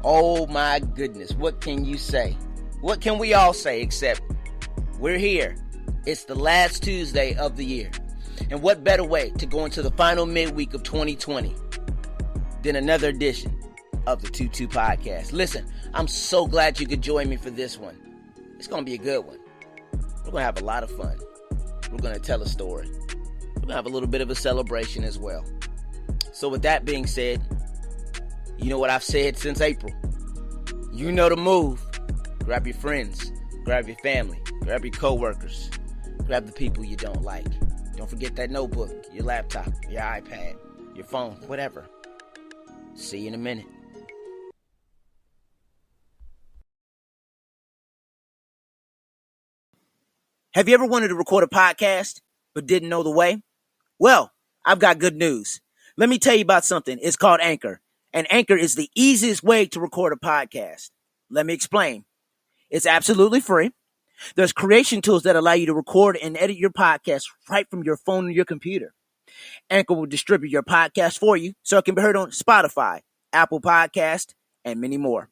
Oh my goodness, what can you say? What can we all say except we're here. It's the last Tuesday of the year. And what better way to go into the final midweek of 2020 than another edition of the 2-2 podcast. Listen, I'm so glad you could join me for this one. It's going to be a good one. We're going to have a lot of fun. We're going to tell a story. We're going to have a little bit of a celebration as well. So with that being said, you know what I've said since April. You know the move. Grab your friends. Grab your family. Grab your coworkers. Grab the people you don't like. Don't forget that notebook, your laptop, your iPad, your phone, whatever. See you in a minute. Have you ever wanted to record a podcast but didn't know the way? Well, I've got good news. Let me tell you about something. It's called Anchor. And Anchor is the easiest way to record a podcast. Let me explain. It's absolutely free. There's creation tools that allow you to record and edit your podcast right from your phone or your computer. Anchor will distribute your podcast for you so it can be heard on Spotify, Apple Podcast, and many more.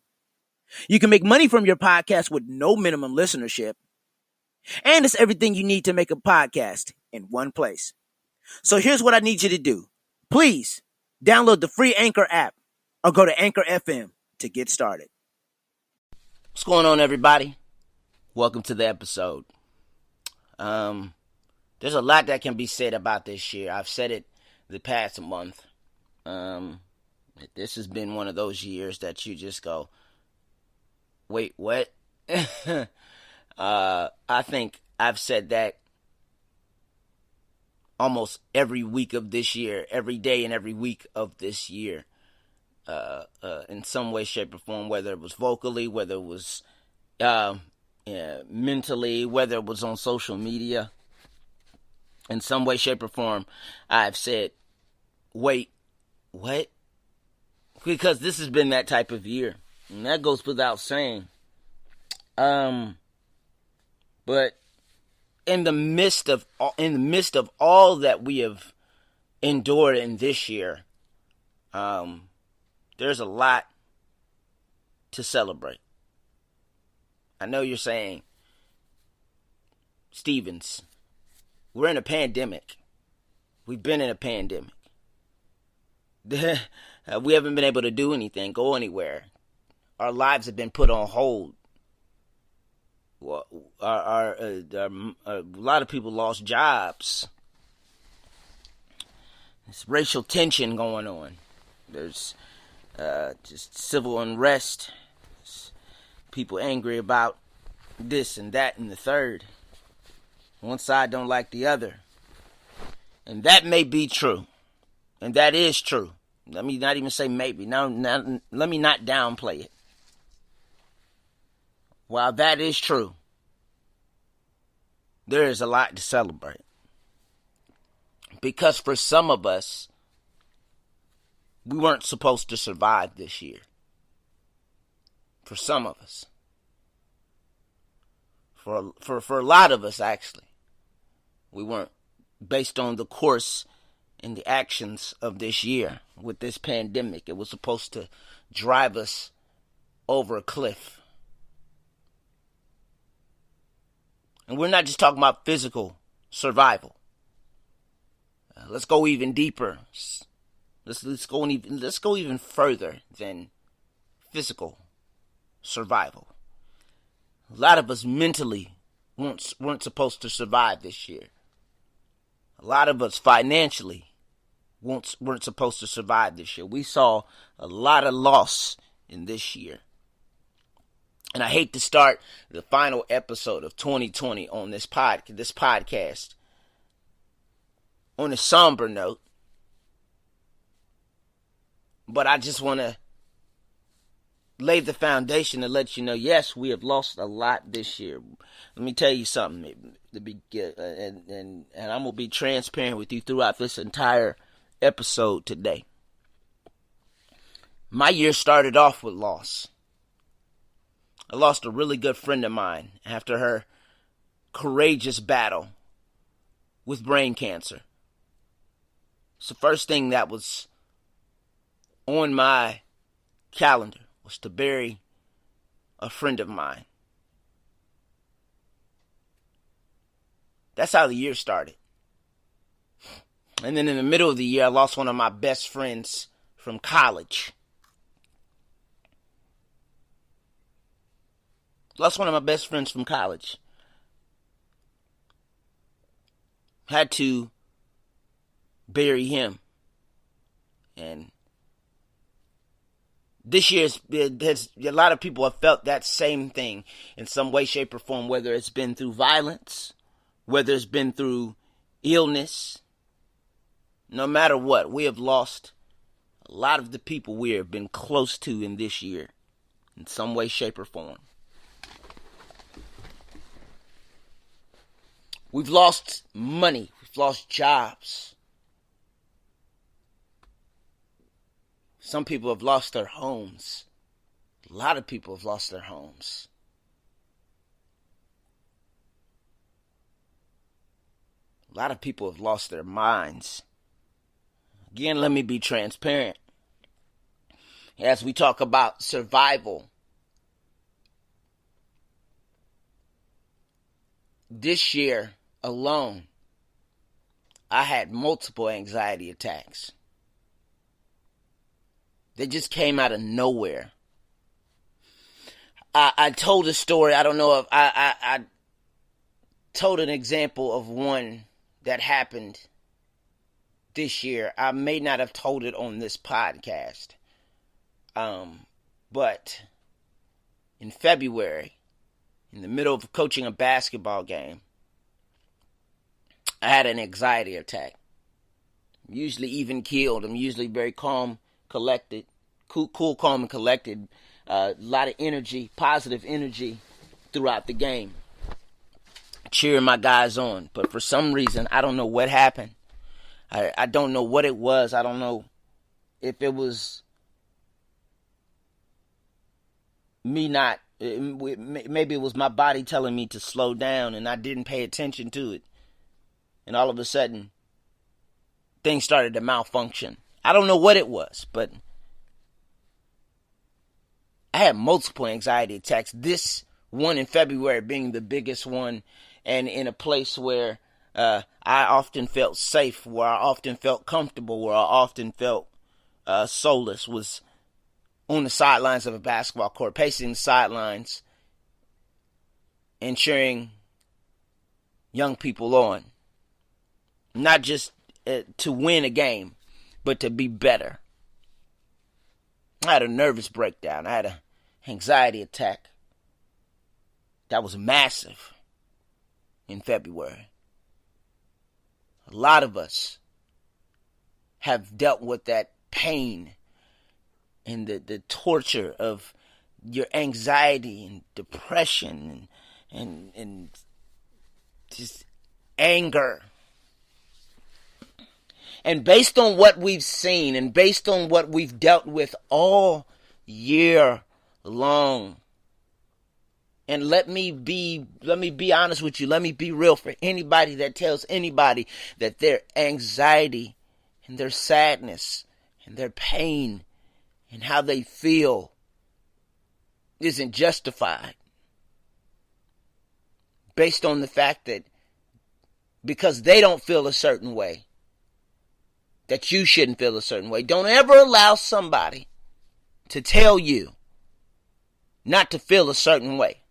You can make money from your podcast with no minimum listenership. And it's everything you need to make a podcast in one place. So here's what I need you to do. Please download the free Anchor app or go to Anchor FM to get started. What's going on, everybody? Welcome to the episode. There's a lot that can be said about this year. I've said it the past month. This has been one of those years that you just go, wait, what? I think I've said that almost every week of this year, every day and every week of this year, in some way, shape, or form, whether it was vocally, whether it was mentally, whether it was on social media. In some way, shape, or form, I've said, wait, what? Because this has been that type of year. And that goes without saying. But in the midst of all that we have endured in this year, there's a lot to celebrate. I know you're saying, Stevens, we're in a pandemic. We've been in a pandemic. We haven't been able to do anything, go anywhere. Our lives have been put on hold. Well, a lot of people lost jobs. There's racial tension going on. There's just civil unrest. There's people angry about this and that and the third. One side don't like the other. And that may be true. And that is true. Let me not even say maybe. Now, let me not downplay it. While that is true, there is a lot to celebrate. Because for some of us, we weren't supposed to survive this year. For some of us. For a lot of us, actually. We weren't, based on the course and the actions of this year with this pandemic. It was supposed to drive us over a cliff. And we're not just talking about physical survival. Let's go even deeper. Let's go even further than physical survival. A lot of us mentally weren't supposed to survive this year. A lot of us financially weren't supposed to survive this year. We saw a lot of loss in this year. And I hate to start the final episode of 2020 on this podcast on a somber note. But I just want to lay the foundation to let you know, yes, we have lost a lot this year. Let me tell you something, and I'm going to be transparent with you throughout this entire episode today. My year started off with loss. I lost a really good friend of mine after her courageous battle with brain cancer. It's the first thing that was on my calendar was to bury a friend of mine. That's how the year started. And then in the middle of the year, I lost one of my best friends from college. Lost one of my best friends from college. Had to bury him. And this year, a lot of people have felt that same thing in some way, shape, or form, whether it's been through violence, whether it's been through illness. No matter what, we have lost a lot of the people we have been close to in this year, in some way, shape, or form. We've lost money. We've lost jobs. Some people have lost their homes. A lot of people have lost their homes. A lot of people have lost their minds. Again, let me be transparent. As we talk about survival, this year alone, I had multiple anxiety attacks. They just came out of nowhere. I told a story. I don't know if I told an example of one that happened this year. I may not have told it on this podcast. But in February, in the middle of coaching a basketball game, I had an anxiety attack. I'm usually even keeled. I'm usually very calm, collected, cool, calm, and collected. A lot of energy, positive energy throughout the game, cheering my guys on. But for some reason, I don't know what happened. I don't know what it was. I don't know if it was me not, maybe it was my body telling me to slow down and I didn't pay attention to it. And all of a sudden, things started to malfunction. I don't know what it was, but I had multiple anxiety attacks. This one in February being the biggest one, and in a place where I often felt safe, where I often felt comfortable, where I often felt soulless, was on the sidelines of a basketball court, pacing the sidelines and cheering young people on. Not just to win a game, but to be better. I had a nervous breakdown. I had an anxiety attack that was massive in February. A lot of us have dealt with that pain and the torture of your anxiety and depression and just anger. And based on what we've seen and based on what we've dealt with all year long, and let me be honest with you, let me be real, for anybody that tells anybody that their anxiety and their sadness and their pain and how they feel isn't justified based on the fact that because they don't feel a certain way, that you shouldn't feel a certain way. Don't ever allow somebody to tell you not to feel a certain way.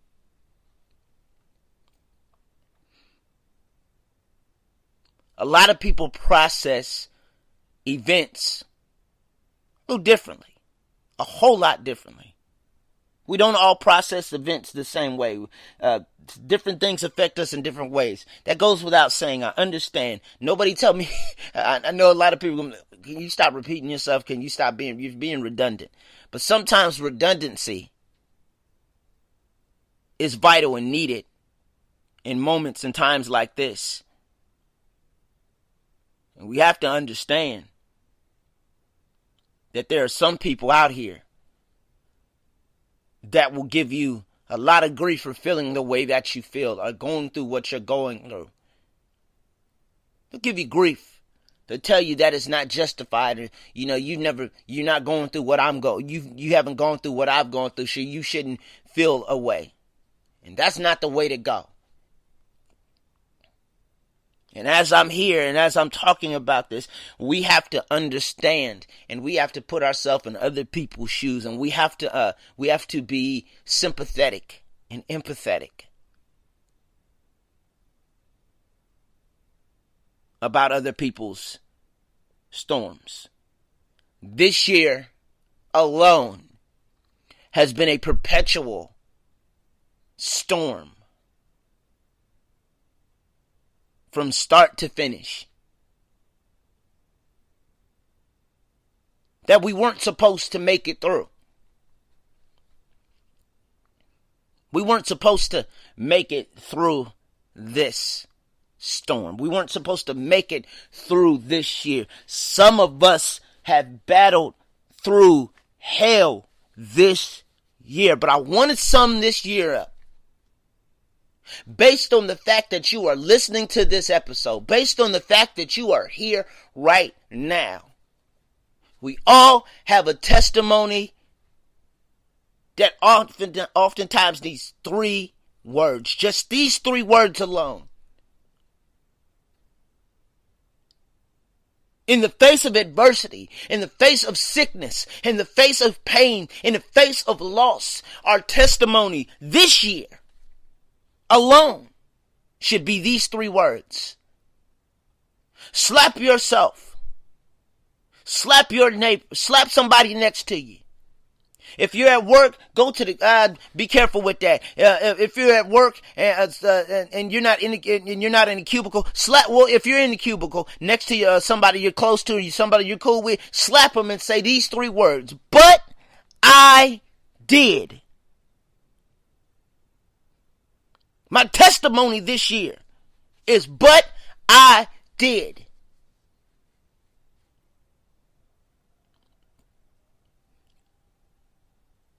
A lot of people process events a little differently, a whole lot differently. We don't all process events the same way. Different things affect us in different ways. That goes without saying. I understand. Nobody tell me. I know a lot of people. Can you stop repeating yourself? Can you stop you're being redundant? But sometimes redundancy is vital and needed in moments and times like this. And we have to understand that there are some people out here that will give you a lot of grief for feeling the way that you feel or going through what you're going through. They'll give you grief to tell you that it's not justified. Or, you're not going through what I'm going. You haven't gone through what I've gone through, so you shouldn't feel a way. And that's not the way to go. And as I'm here and as I'm talking about this, we have to understand and we have to put ourselves in other people's shoes, and we have to be sympathetic and empathetic about other people's storms. This year alone has been a perpetual storm from start to finish that we weren't supposed to make it through. We weren't supposed to make it through this storm. We weren't supposed to make it through this year. Some of us have battled through hell this year, but I want to sum this year up. Based on the fact that you are listening to this episode, based on the fact that you are here right now, we all have a testimony that oftentimes these 3 words, just these 3 words alone, in the face of adversity, in the face of sickness, in the face of pain, in the face of loss, our testimony this year alone should be these 3 words. Slap yourself. Slap your neighbor. Slap somebody next to you. If you're at work, go to the. Be careful with that. If you're at work and you're not in a cubicle, slap. Well, if you're in the cubicle next to somebody you're close to, somebody you're cool with, slap them and say these 3 words. But I did. My testimony this year is, but I did.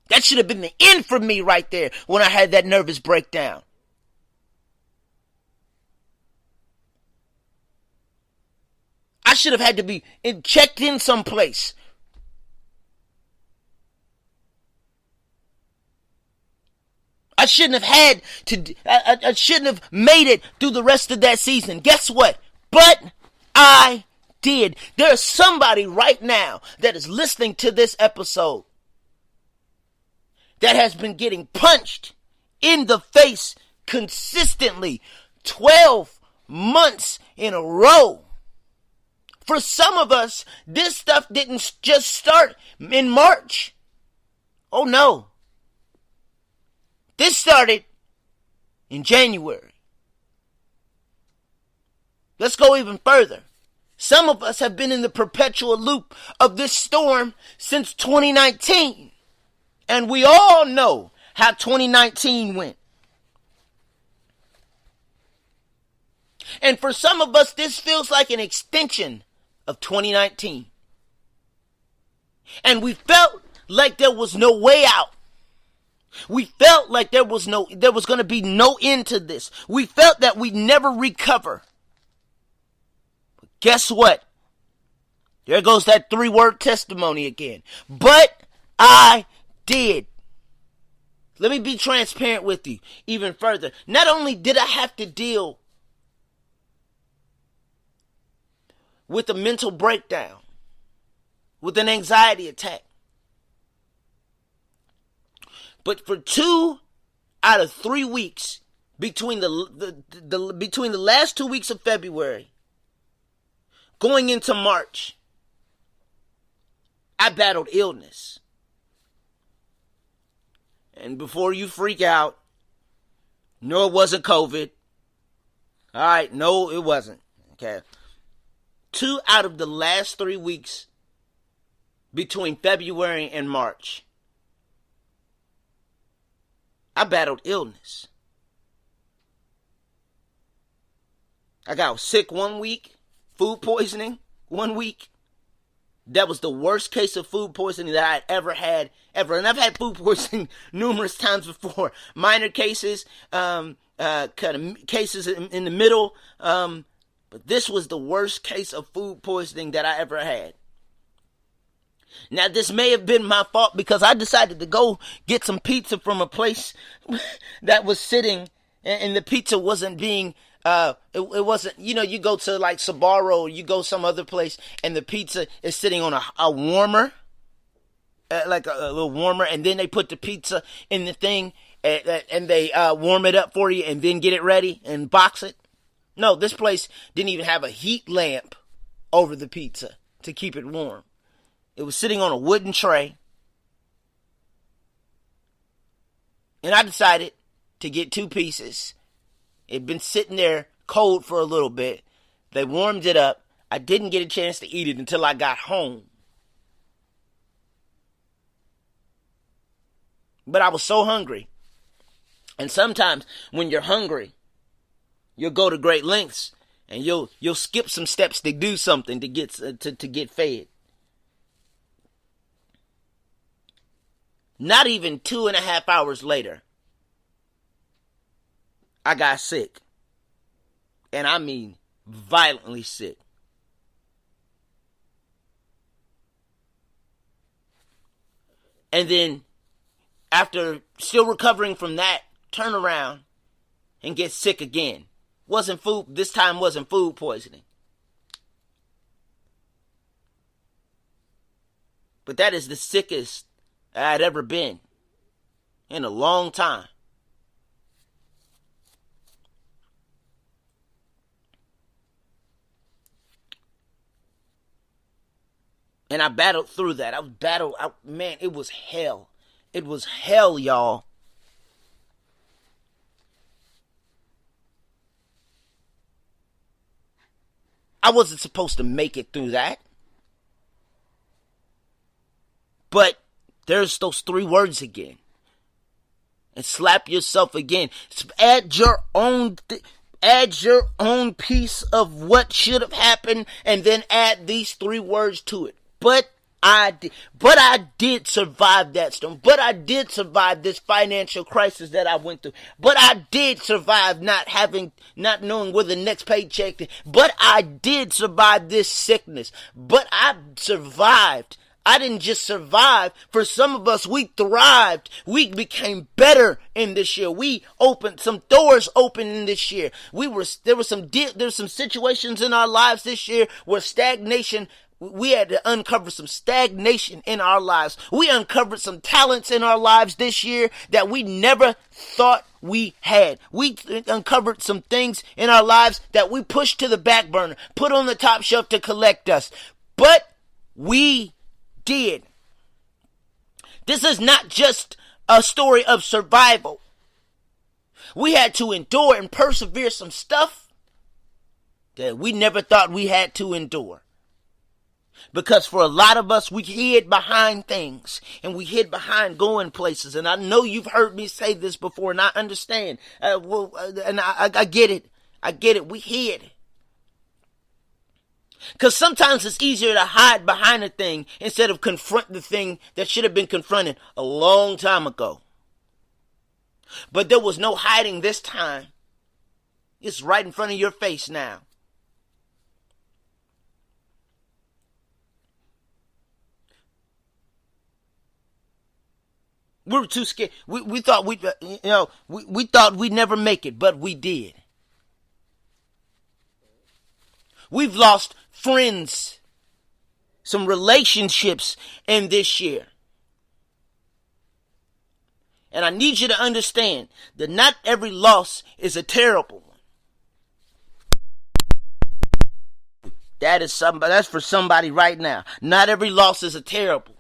That should have been the end for me right there when I had that nervous breakdown. I should have had to be checked in someplace. I shouldn't have made it through the rest of that season. Guess what? But I did. There's somebody right now that is listening to this episode that has been getting punched in the face consistently 12 months in a row. For some of us, this stuff didn't just start in March. Oh no. This started in January. Let's go even further. Some of us have been in the perpetual loop of this storm since 2019. And we all know how 2019 went. And for some of us, this feels like an extension of 2019. And we felt like there was no way out. We felt like there was going to be no end to this. We felt that we'd never recover. But guess what? There goes that 3-word testimony again. But I did. Let me be transparent with you even further. Not only did I have to deal with a mental breakdown, with an anxiety attack, but for 2 out of 3 weeks between the last 2 weeks of February going into March, I battled illness. And before you freak out, no, it wasn't COVID. All right, no, it wasn't. Okay. 2 out of the last 3 weeks between February and March, I battled illness. I got sick 1 week, food poisoning 1 week. That was the worst case of food poisoning that I had ever had, ever. And I've had food poisoning numerous times before. Minor cases, kind of cases in the middle. But this was the worst case of food poisoning that I ever had. Now, this may have been my fault because I decided to go get some pizza from a place that was sitting, and the pizza wasn't being, it wasn't, you go to like Sbarro, or you go some other place, and the pizza is sitting on a warmer, like a little warmer, and then they put the pizza in the thing, and they warm it up for you, and then get it ready and box it. No, this place didn't even have a heat lamp over the pizza to keep it warm. It was sitting on a wooden tray. And I decided to get 2 pieces. It'd been sitting there cold for a little bit. They warmed it up. I didn't get a chance to eat it until I got home. But I was so hungry. And sometimes when you're hungry, you'll go to great lengths and you'll skip some steps to do something to get fed. Not even 2.5 hours later, I got sick. And I mean violently sick. And then, after still recovering from that, turn around and get sick again. This time wasn't food poisoning. But that is the sickest I'd ever been in a long time. And I battled through that. Man, it was hell. It was hell, y'all. I wasn't supposed to make it through that. But there's those 3 words again. And slap yourself again. Add your own piece of what should have happened, and then add these 3 words to it. But I did survive that storm. But I did survive this financial crisis that I went through. But I did survive not knowing where the next paycheck is. But I did survive this sickness. But I survived. I didn't just survive. For some of us, we thrived. We became better in this year. We opened some doors open in this year. There were some situations in our lives this year where stagnation. We had to uncover some stagnation in our lives. We uncovered some talents in our lives this year that we never thought we had. We uncovered some things in our lives that we pushed to the back burner, put on the top shelf to collect dust. But we did. This is not just a story of survival. We had to endure and persevere some stuff that we never thought we had to endure. Because for a lot of us, we hid behind things, and we hid behind going places. And I know you've heard me say this before, and I understand. I get it. I get it. We hid. Because sometimes it's easier to hide behind a thing instead of confront the thing that should have been confronted a long time ago. But there was no hiding this time. It's right in front of your face now. We were too scared. We thought we thought we'd never make it, but we did. We've lost friends, some relationships in this year. And I need you to understand that not every loss is a terrible one. That's for somebody right now. Not every loss is a terrible.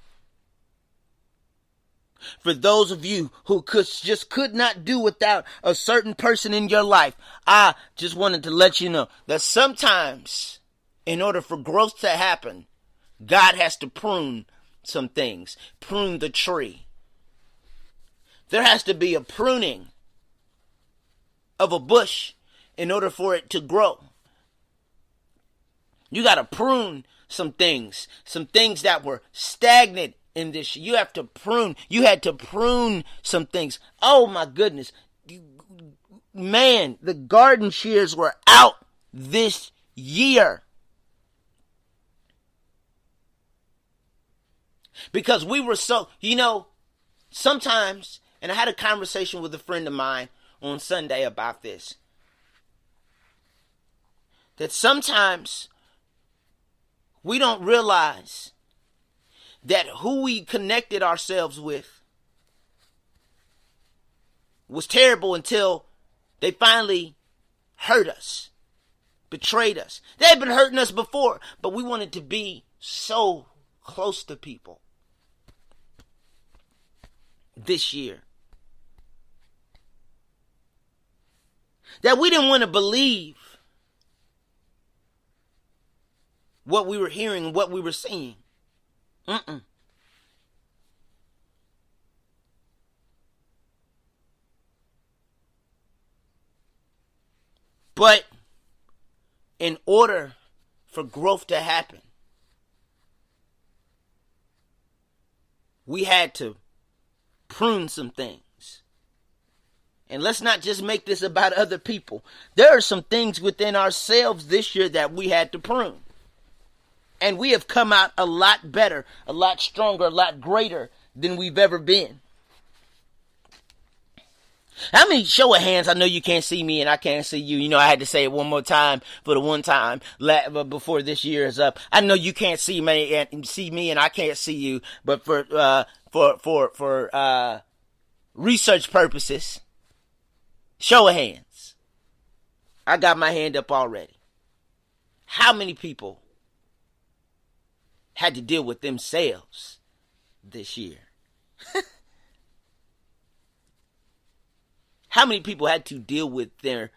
For those of you who could not do without a certain person in your life, I just wanted to let you know that sometimes, in order for growth to happen, God has to prune some things, prune the tree. There has to be a pruning of a bush in order for it to grow. You got to prune some things that were stagnant in this. You had to prune some things. Oh my goodness. Man, the garden shears were out this year. Because we were so, sometimes, and I had a conversation with a friend of mine on Sunday about this, that sometimes we don't realize that who we connected ourselves with was terrible until they finally hurt us, betrayed us. They had been hurting us before, but we wanted to be so close to people this year that we didn't want to believe what we were hearing and what we were seeing. But in order for growth to happen, we had to prune some things. And let's not just make this about other people. There are some things within ourselves this year that we had to prune. And we have come out a lot better, a lot stronger, a lot greater than we've ever been. How many, show of hands, I know you can't see me and I can't see you. I had to say it one more time for the one time before this year is up. I know you can't see me and I can't see you, but for research purposes, show of hands. I got my hand up already. How many people had to deal with themselves this year? How many people had to deal with their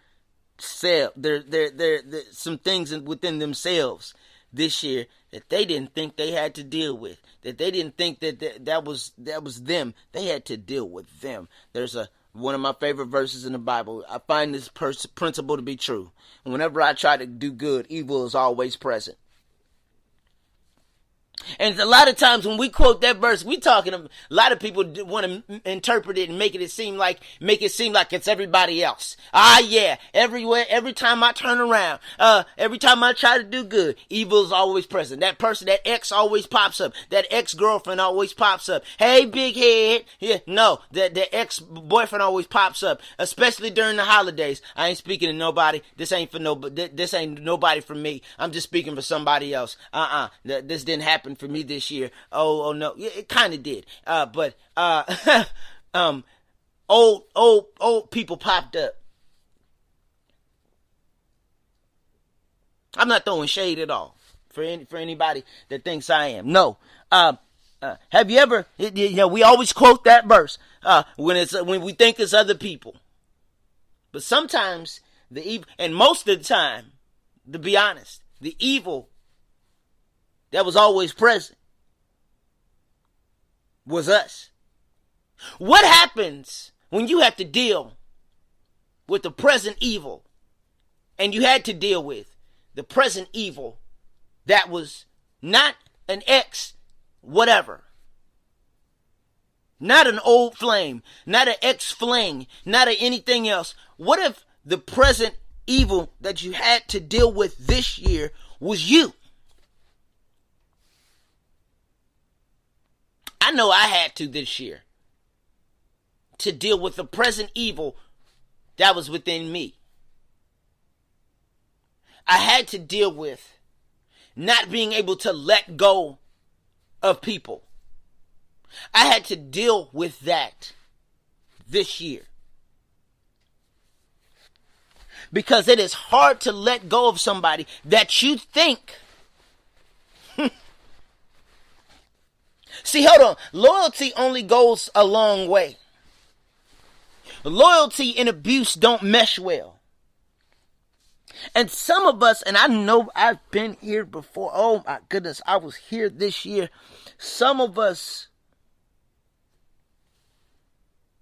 some things within themselves this year that they didn't think they had to deal with, that they didn't think that was them. They had to deal with them. There's one of my favorite verses in the Bible. I find this principle to be true. And whenever I try to do good, evil is always present. And a lot of times when we quote that verse, a lot of people want to interpret it and make it seem like it's everybody else. Yeah, every time I turn around, every time I try to do good, evil is always present. That person, that ex always pops up. That ex-girlfriend always pops up. Hey, big head. Yeah, no, the ex-boyfriend always pops up, especially during the holidays. I ain't speaking to nobody. This ain't nobody for me. I'm just speaking for somebody else. This didn't happen for me this year. Oh no, it kind of did. But old people popped up. I'm not throwing shade at all for anybody that thinks I am. No. Have you ever? We always quote that verse when we think it's other people, but sometimes the evil, and most of the time, to be honest, the evil that was always present was us. What happens when you have to deal with the present evil, and you had to deal with the present evil that was not an ex whatever, not an old flame, not an ex-fling, not anything else? What if the present evil that you had to deal with this year was you? I know I had to this year to deal with the present evil that was within me. I had to deal with not being able to let go of people. I had to deal with that this year. Because it is hard to let go of somebody that you think. See, hold on. Loyalty only goes a long way. Loyalty and abuse don't mesh well. And some of us, and I know I've been here before. Oh my goodness, I was here this year. Some of us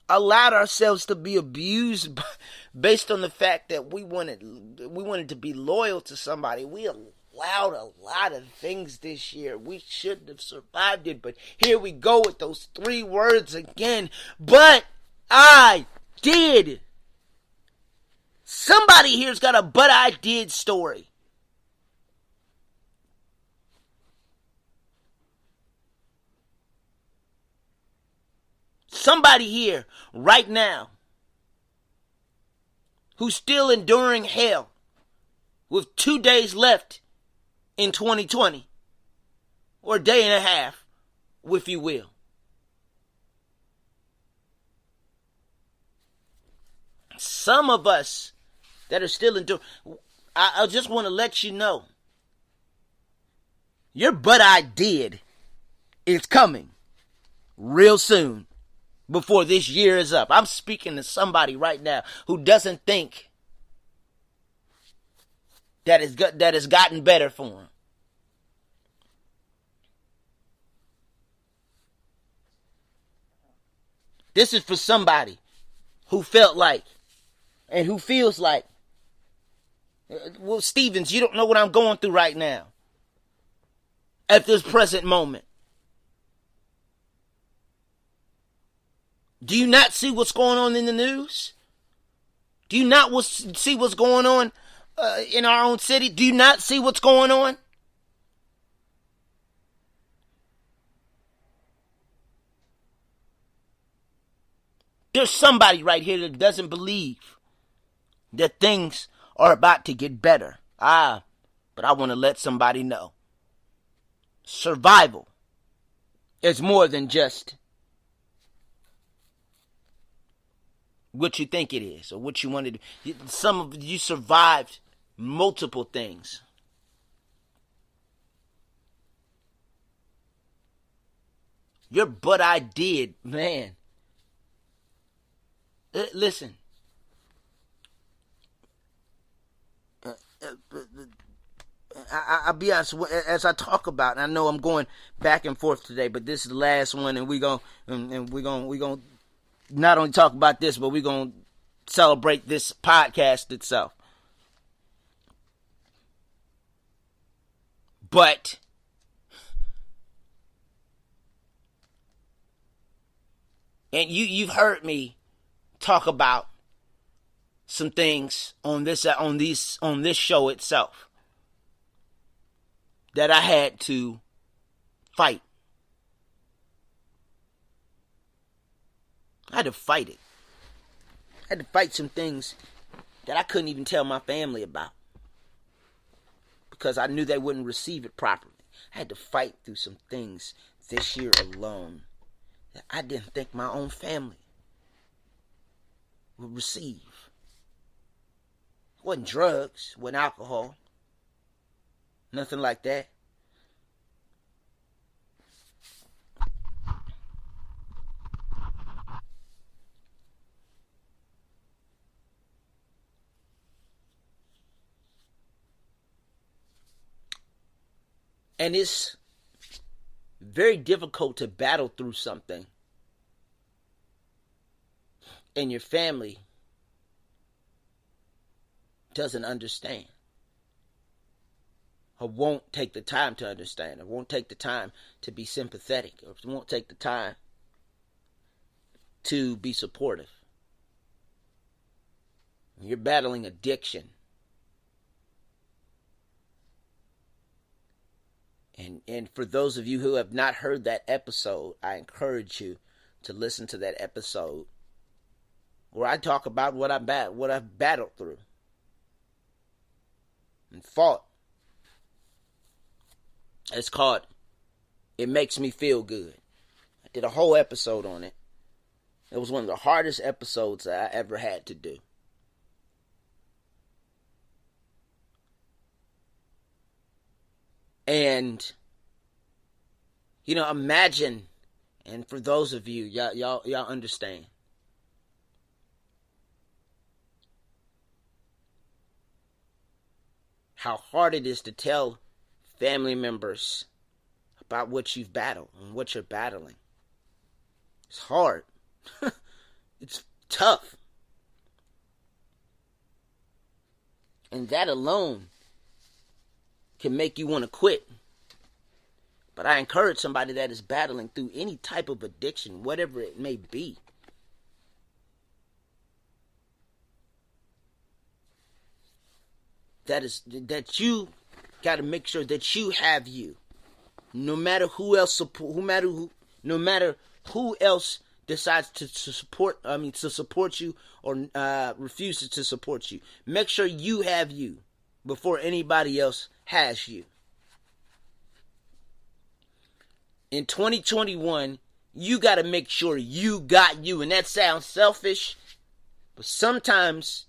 allowed ourselves to be abused based on the fact that we wanted to be loyal to somebody. We allowed a lot of things this year. We shouldn't have survived it, but here we go with those 3 words again. But I did. Somebody here's got a but I did story. Somebody here right now who's still enduring hell with 2 days left in 2020, or a day and a half, if you will. Some of us that are still enduring, I just want to let you know, your "but I did" is coming real soon, before this year is up. I'm speaking to somebody right now who doesn't think that it's gotten better for him. This is for somebody who felt like, and who feels like, well, Stevens, you don't know what I'm going through right now, at this present moment. Do you not see what's going on in the news? Do you not see what's going on in our own city? Do you not see what's going on? There's somebody right here that doesn't believe that things are about to get better. But I want to let somebody know. Survival is more than just what you think it is, or what you want to do. Some of you survived multiple things. Your "but I did," man. Listen. I'll be honest, as I talk about, and I know I'm going back and forth today, but this is the last one, and we're gonna not only talk about this, but we're going to celebrate this podcast itself. But and you've heard me talk about some things on this show itself that I had to fight. I had to fight it. I had to fight some things that I couldn't even tell my family about, because I knew they wouldn't receive it properly. I had to fight through some things this year alone that I didn't think my own family would receive. It wasn't drugs, it wasn't alcohol, nothing like that. And it's very difficult to battle through something and your family doesn't understand, or won't take the time to understand, or won't take the time to be sympathetic, or won't take the time to be supportive. You're battling addiction. And for those of you who have not heard that episode, I encourage you to listen to that episode where I talk about what I've battled through and fought. It's called "It Makes Me Feel Good." I did a whole episode on it. It was one of the hardest episodes that I ever had to do. And, imagine, and for those of you, y'all understand, how hard it is to tell family members about what you've battled and what you're battling. It's hard. It's tough. And that alone can make you want to quit. But I encourage somebody that is battling through any type of addiction, whatever it may be, that you got to make sure that you have you. No matter who else decides to support you or refuses to support you. Make sure you have you before anybody else has you. In 2021, you got to make sure you got you. And that sounds selfish, but sometimes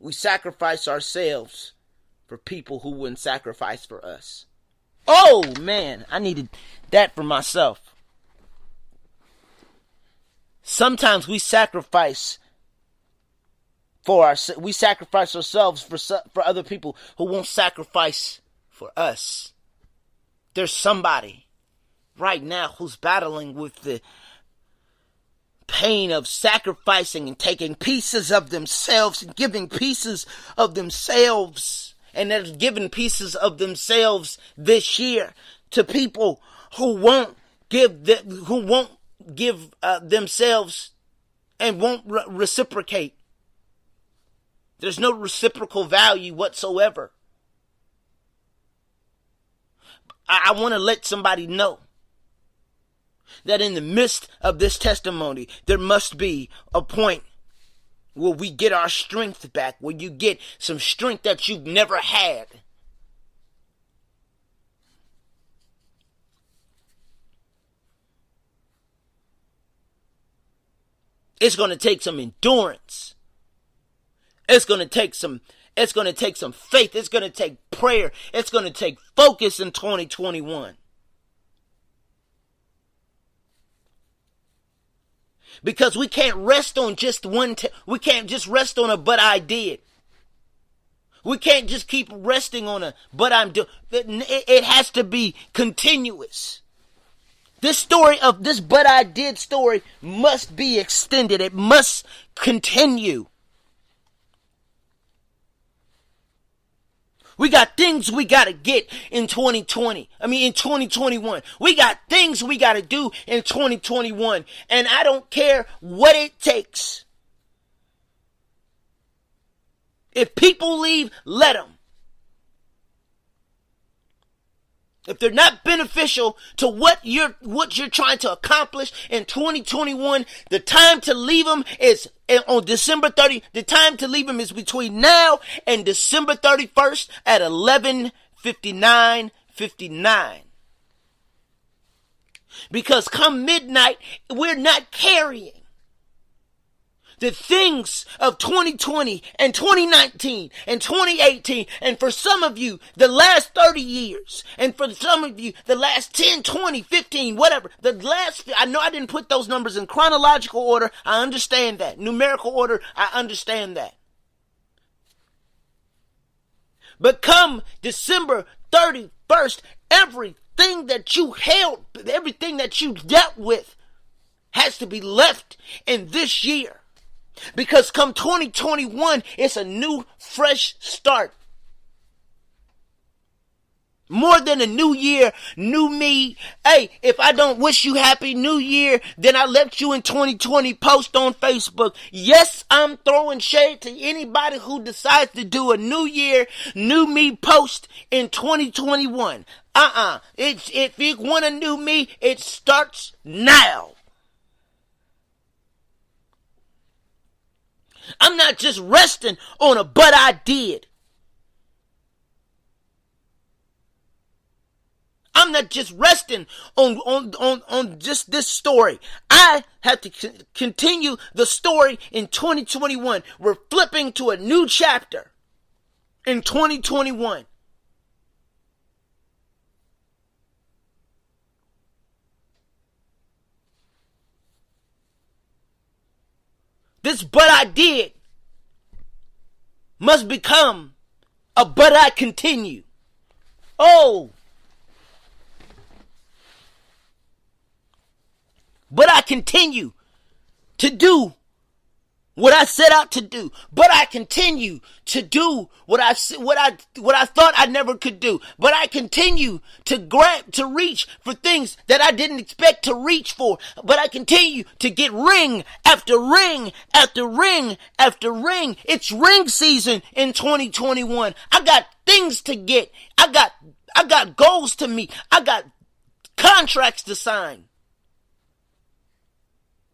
we sacrifice ourselves for people who wouldn't sacrifice for us. Oh, man, I needed that for myself. Sometimes we sacrifice ourselves for other people who won't sacrifice for us. There's somebody right now who's battling with the pain of sacrificing and taking pieces of themselves and giving pieces of themselves. And they're giving pieces of themselves this year to people who won't give themselves and won't reciprocate. There's no reciprocal value whatsoever. I want to let somebody know that in the midst of this testimony, there must be a point where we get our strength back, where you get some strength that you've never had. It's going to take some endurance. It's going to take some faith. It's going to take prayer. It's going to take focus in 2021. Because we can't rest on just we can't just rest on a but I did. We can't just keep resting on a but I'm doing. It has to be continuous. This but I did story must be extended. It must continue. We got things we got to get in 2021. We got things we got to do in 2021. And I don't care what it takes. If people leave, let them. If they're not beneficial to what you're trying to accomplish in 2021, the time to leave them is on December 30th. The time to leave them is between now and December 31st at 11:59. Because come midnight, we're not carrying the things of 2020 and 2019 and 2018, and for some of you, the last 30 years, and for some of you, the last 10, 20, 15, whatever, I know I didn't put those numbers in chronological order. I understand that. Numerical order, I understand that. But come December 31st, everything that you held, everything that you dealt with has to be left in this year. Because come 2021, it's a new, fresh start. More than a new year, new me. Hey, if I don't wish you happy new year, then I left you in 2020 post on Facebook. Yes, I'm throwing shade to anybody who decides to do a new year, new me post in 2021. If you want a new me, it starts now. I'm not just resting on a but I did. I'm not just resting on just this story. I have to continue the story in 2021. We're flipping to a new chapter in 2021. This but I did must become a but I continue. Oh. But I continue to do what I set out to do. But I continue to do what I thought I never could do. But I continue to reach for things that I didn't expect to reach for. But I continue to get ring after ring after ring after ring. It's ring season in 2021. I got things to get. I got goals to meet. I got contracts to sign.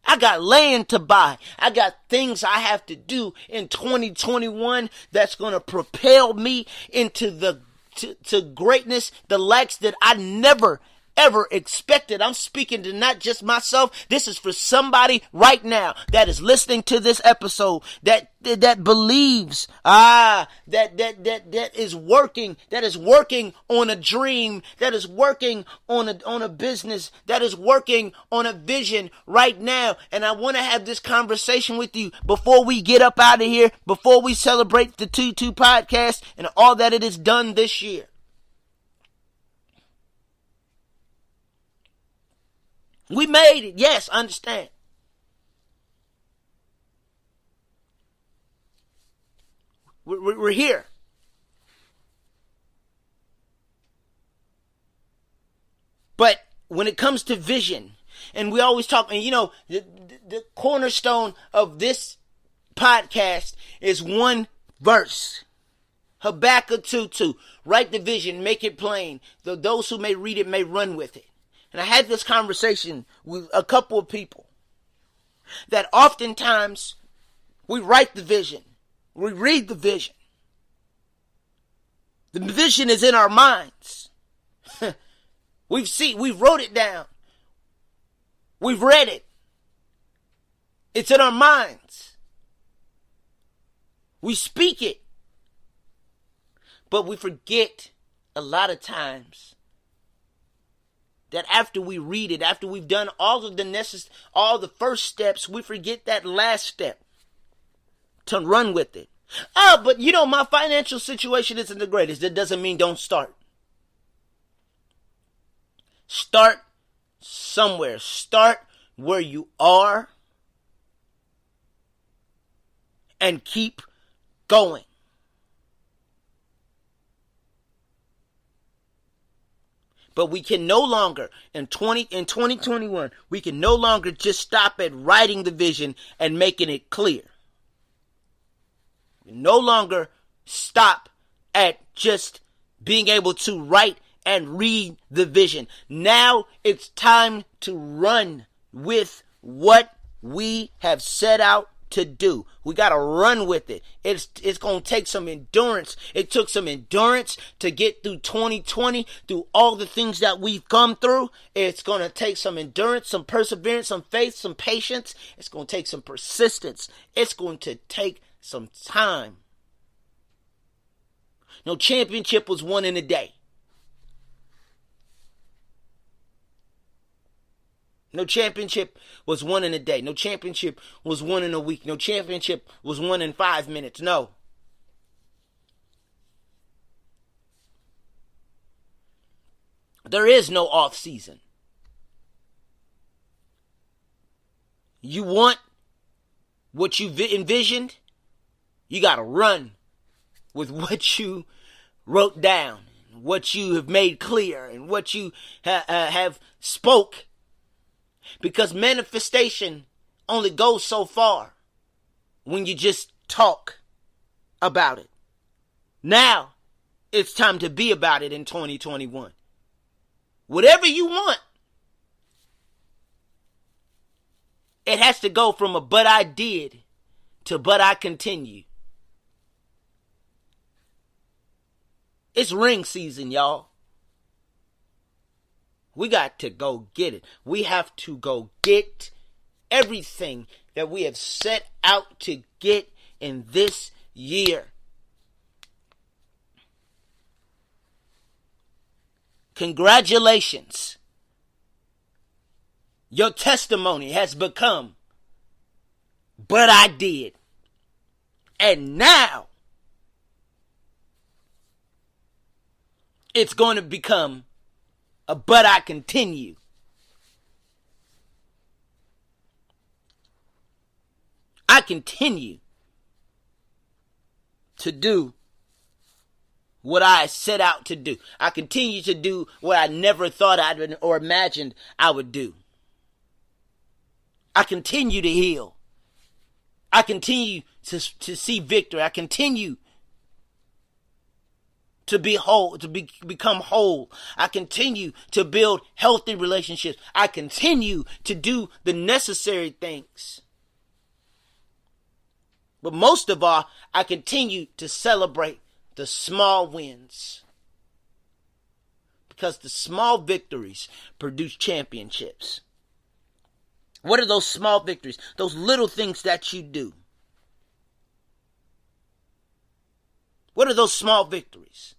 I got land to buy. I got things I have to do in 2021 that's going to propel me into to greatness, the likes that I never ever expected. I'm speaking to not just myself. This is for somebody right now that is listening to this episode that believes that is working on a dream, that is working on a business, that is working on a vision right now. And I want to have this conversation with you before we get up out of here, before we celebrate the 2-2 podcast and all that it has done this year. We made it. Yes, I understand. We're here. But when it comes to vision, and we always talk, and the cornerstone of this podcast is one verse. Habakkuk 2:2. Write the vision, make it plain. Those who may read it may run with it. And I had this conversation with a couple of people that oftentimes we write the vision, we read the vision. The vision is in our minds. We've wrote it down. We've read it. It's in our minds. We speak it. But we forget a lot of times that after we read it, after we've done all the first steps, we forget that last step to run with it. But my financial situation isn't the greatest. That doesn't mean don't start. Start somewhere. Start where you are and keep going. But we can no longer, in 2021, we can no longer just stop at writing the vision and making it clear. We no longer stop at just being able to write and read the vision. Now it's time to run with what we have set out to do. We got to run with it. It's going to take some endurance. It took some endurance to get through 2020, through all the things that we've come through. It's going to take some endurance, some perseverance, some faith, some patience. It's going to take some persistence. It's going to take some time. No championship was won in a day. No championship was won in a day. No championship was won in a week. No championship was won in 5 minutes. No. There is no off season. You want what you envisioned, you got to run with what you wrote down, what you have made clear, and what you have spoke. Because manifestation only goes so far when you just talk about it. Now, it's time to be about it in 2021. Whatever you want, it has to go from a but I did to but I continue. It's ring season, y'all. We got to go get it. We have to go get everything that we have set out to get in this year. Congratulations. Your testimony has become, but I did. And now, it's going to become but I continue. I continue to do what I set out to do. I continue to do what I never thought I'd or imagined I would do. I continue to heal. I continue to see victory. I continue to be whole, become whole. I continue to build healthy relationships. I continue to do the necessary things. But most of all, I continue to celebrate the small wins. Because the small victories produce championships. What are those small victories? Those little things that you do. What are those small victories?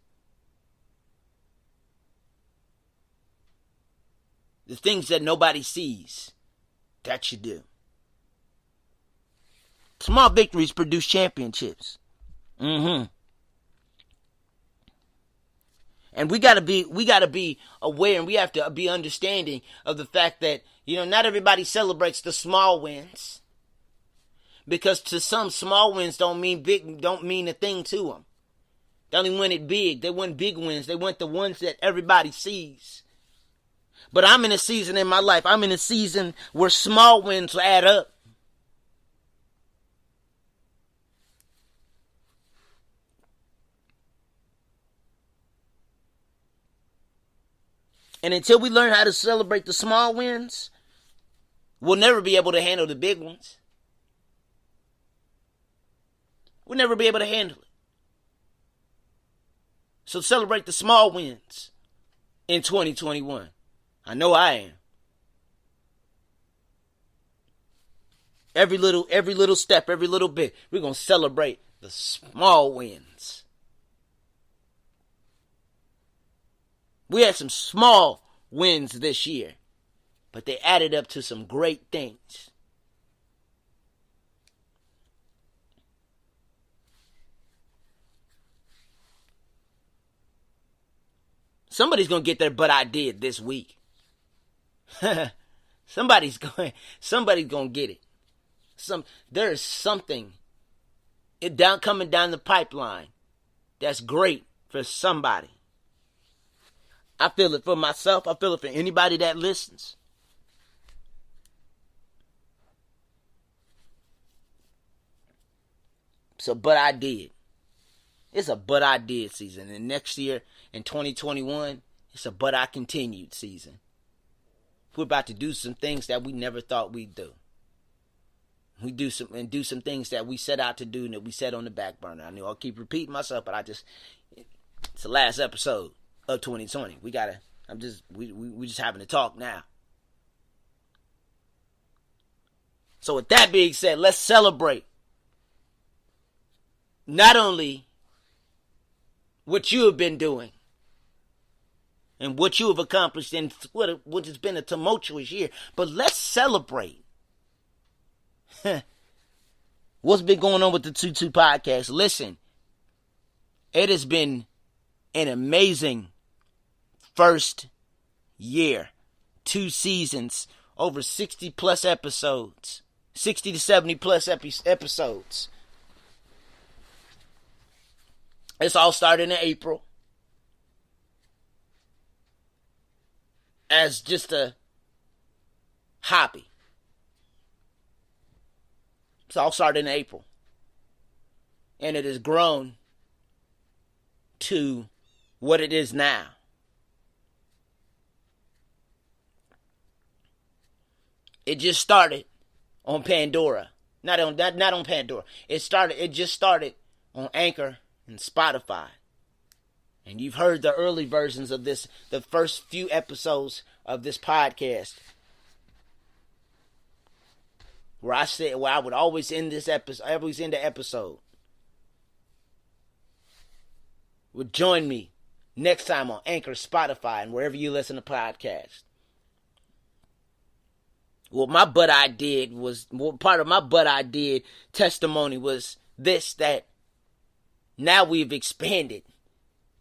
The things that nobody sees that you do. Small victories produce championships. And we gotta be aware, and we have to be understanding of the fact that, not everybody celebrates the small wins. Because to some, small wins don't mean a thing to them. They only want it big. They want big wins. They want the ones that everybody sees. But I'm in a season in my life. I'm in a season where small wins add up. And until we learn how to celebrate the small wins, we'll never be able to handle the big ones. We'll never be able to handle it. So celebrate the small wins in 2021. I know I am. Every little step, every little bit, we're going to celebrate the small wins. We had some small wins this year, but they added up to some great things. Somebody's going to get their "but I did" this week. Somebody's going to get it. There is something coming down the pipeline that's great for somebody. I feel it for myself. I feel it for anybody that listens. So, but I did. It's a "but I did" season. And next year, in 2021, it's a "but I continued" season. We're about to do some things that we never thought we'd do. We do some things that we set out to do and that we set on the back burner. I know I'll keep repeating myself, but it's the last episode of 2020. We just having to talk now. So with that being said, let's celebrate not only what you have been doing and what you have accomplished in what has been a tumultuous year, but let's celebrate what's been going on with the 2-2 podcast. Listen, it has been an amazing first year. 2 seasons, over 60 plus episodes, 60 to 70 plus episodes. It's all started in April as just a hobby. It's all started in April. And it has grown to what it is now. It just started on Pandora. Not on Pandora. It just started on Anchor and Spotify. And you've heard the early versions of this, the first few episodes of this podcast, where I would always end the episode. Would join me next time on Anchor, Spotify, and wherever you listen to podcasts. Part of my "but I did" testimony was this, that now we've expanded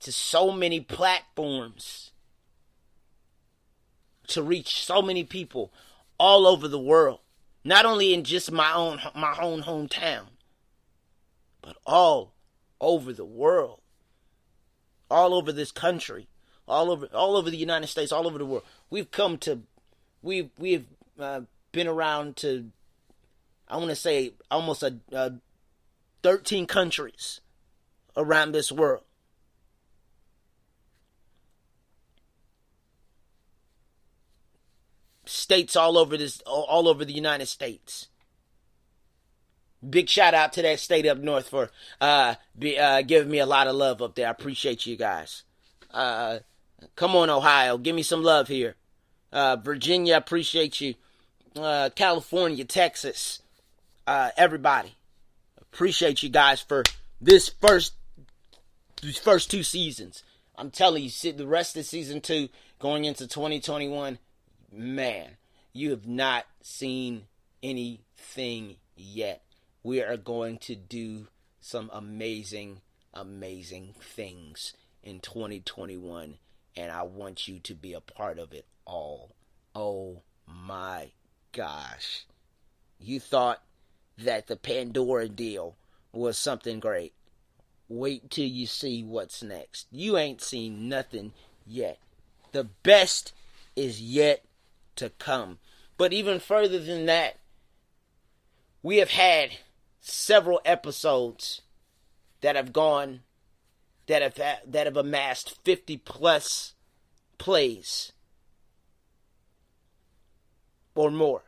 to so many platforms to reach so many people all over the world. Not only in just my own hometown, but all over the world. All over this country. All over the United States, all over the world. We've been around to, I want to say, almost 13 countries around this world. states all over the United States. Big shout out to that state up north for giving me a lot of love up there. I appreciate you guys. Come on, Ohio, give me some love here. Virginia, I appreciate you. California, Texas, everybody, appreciate you guys for these first 2 seasons. I'm telling you, the rest of season 2 going into 2021, man, you have not seen anything yet. We are going to do some amazing, amazing things in 2021, and I want you to be a part of it all. Oh my gosh. You thought that the Pandora deal was something great. Wait till you see what's next. You ain't seen nothing yet. The best is yet to come. But even further than that, we have had several episodes that have amassed 50 plus plays or more.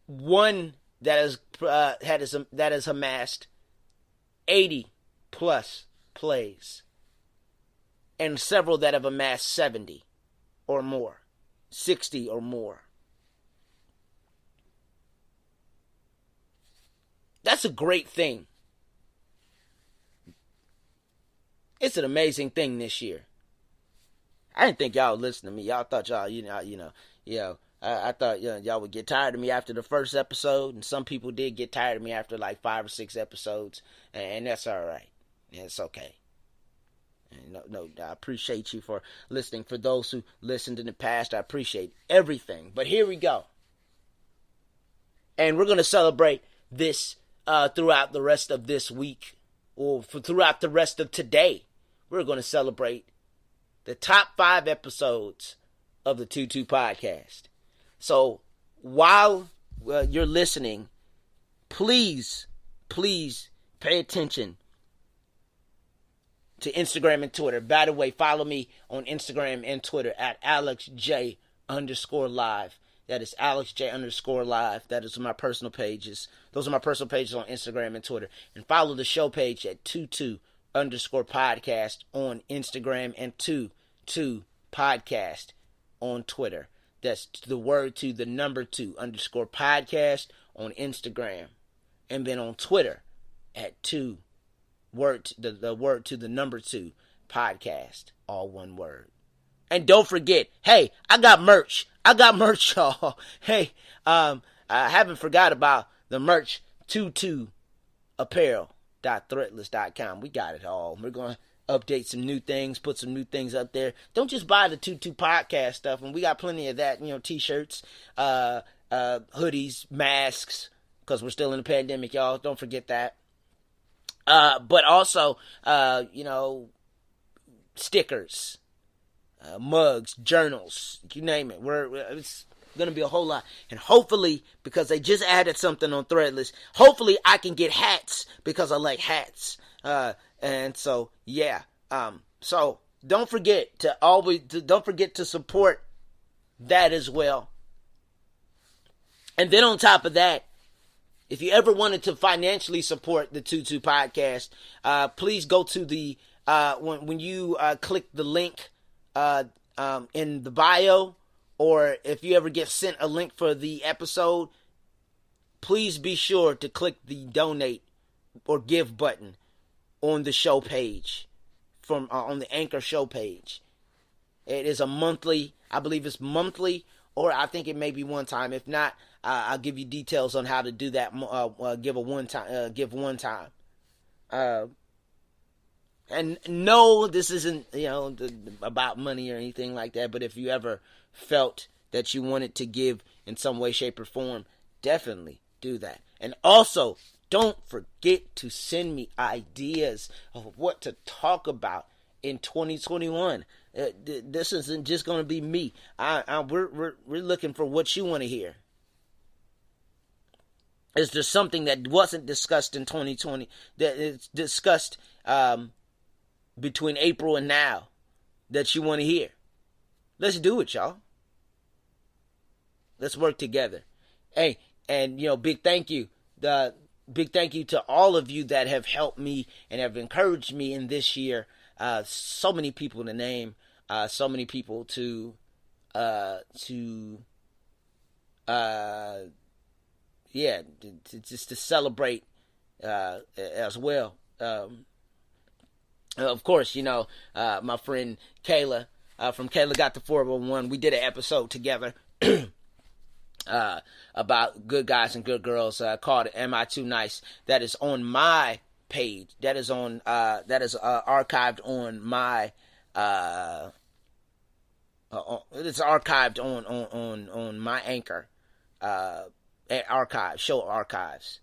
One that has amassed 80 plus plays, and several that have amassed 70 or more, 60 or more. That's a great thing. It's an amazing thing this year. I didn't think y'all would listen to me. Y'all thought I thought y'all would get tired of me after the first episode, and some people did get tired of me after like 5 or 6 episodes, and that's all right. It's okay. No, I appreciate you for listening. For those who listened in the past, I appreciate everything. But here we go, and we're gonna celebrate this throughout the rest of this week, or throughout the rest of today. We're gonna celebrate the top 5 episodes of the 2-2 podcast. So while you're listening, please pay attention to Instagram and Twitter. By the way, follow me on Instagram and Twitter at AlexJ_live. That is AlexJ_live. That is my personal pages. Those are my personal pages on Instagram and Twitter. And follow the show page at 22_podcast on Instagram and 22 podcast on Twitter. That's the word to the number 2_podcast on Instagram. And then on Twitter at the word to the number 2 podcast, all one word. And don't forget, hey, I got merch, y'all. Hey, I haven't forgot about the merch, 22apparel.threadless.com. We got it all. We're going to update some new things, put some new things up there. Don't just buy the 2-2 podcast stuff, and we got plenty of that, t-shirts, hoodies, masks, because we're still in the pandemic, y'all. Don't forget that. But also, stickers, mugs, journals, you name it. It's going to be a whole lot. And hopefully, because they just added something on Threadless, hopefully I can get hats because I like hats. And so, yeah. So don't forget to support that as well. And then on top of that, if you ever wanted to financially support the 2-2 podcast, please go to the when you click the link in the bio, or if you ever get sent a link for the episode, please be sure to click the donate or give button on the show page, on the Anchor show page. It is a monthly, I believe it's monthly, or I think it may be one time. If not, I'll give you details on how to do that. Give one time. And no, this isn't about money or anything like that. But if you ever felt that you wanted to give in some way, shape, or form, definitely do that. And also, don't forget to send me ideas of what to talk about in 2021. This isn't just going to be me. We're looking for what you want to hear. Is there something that wasn't discussed in 2020 that is discussed between April and now that you want to hear? Let's do it, y'all. Let's work together. Hey, and big thank you. Big thank you to all of you that have helped me and have encouraged me in this year. So many people to name. So many people to just to celebrate as well. Of course, my friend Kayla from Kayla Got the 411. We did an episode together about good guys and good girls called "Am I Too Nice?" That is on my page. That is on archived on my it's archived on my Anchor show archives,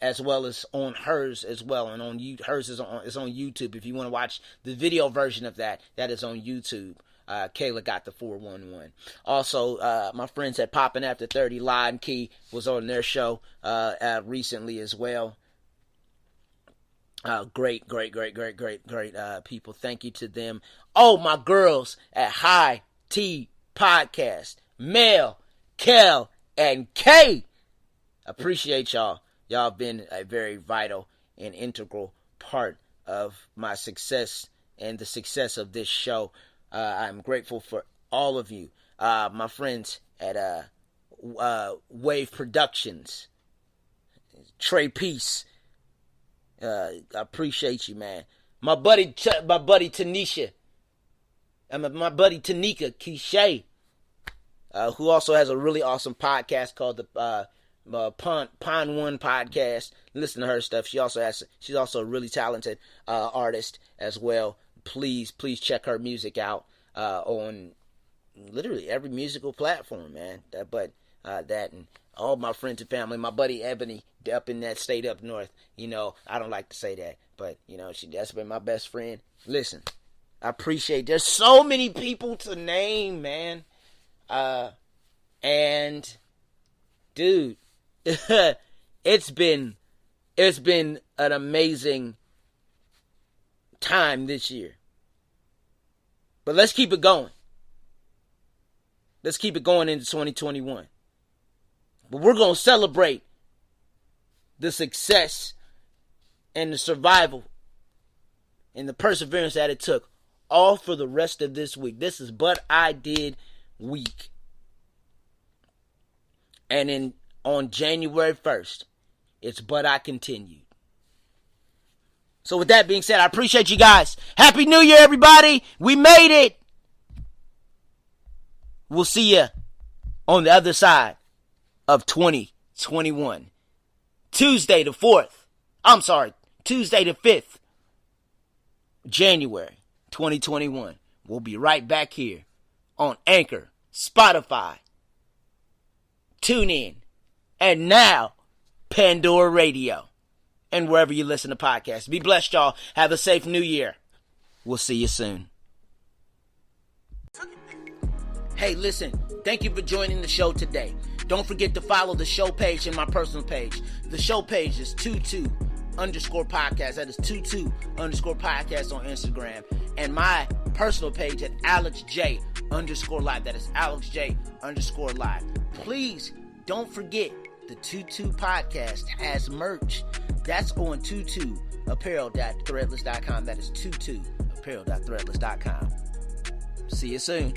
as well as on hers as well, and hers is on YouTube. If you want to watch the video version of that is on YouTube. Kayla Got the 411. Also, my friends at Poppin' After 30, Live and Key was on their show recently as well. Great people. Thank you to them. Oh, my girls at High T Podcast, Mel, Kel, and Kay. Appreciate y'all. Y'all have been a very vital and integral part of my success and the success of this show. I'm grateful for all of you. My friends at Wave Productions, Trey Peace. I appreciate you, man. My buddy Tanisha. My buddy Tanika Kishay, who also has a really awesome podcast called the Pond One Podcast. Listen to her stuff. She's also a really talented artist as well. Please check her music out on literally every musical platform, man. That and all my friends and family. My buddy Ebony up in that state up north. I don't like to say that, but that's been my best friend. Listen, I appreciate. There's so many people to name, man. And dude, it's been an amazing time this year. But let's keep it going. Let's keep it going into 2021. But we're going to celebrate the success and the survival and the perseverance that it took all for the rest of this week. This is But I Did week. And on January 1st, it's But I Continued. So with that being said, I appreciate you guys. Happy New Year, everybody. We made it. We'll see you on the other side of 2021. Tuesday the 5th, January 2021. We'll be right back here on Anchor, Spotify, TuneIn, and now Pandora Radio. And wherever you listen to podcasts. Be blessed, y'all. Have a safe new year. We'll see you soon. Hey, listen. Thank you for joining the show today. Don't forget to follow the show page and my personal page. The show page is 22_podcast. That is 22_podcast on Instagram. And my personal page at AlexJ_live. That is AlexJ_live. Please don't forget the 22 podcast has merch. That's on tutuapparel.threadless.com. That is tutuapparel.threadless.com. See you soon.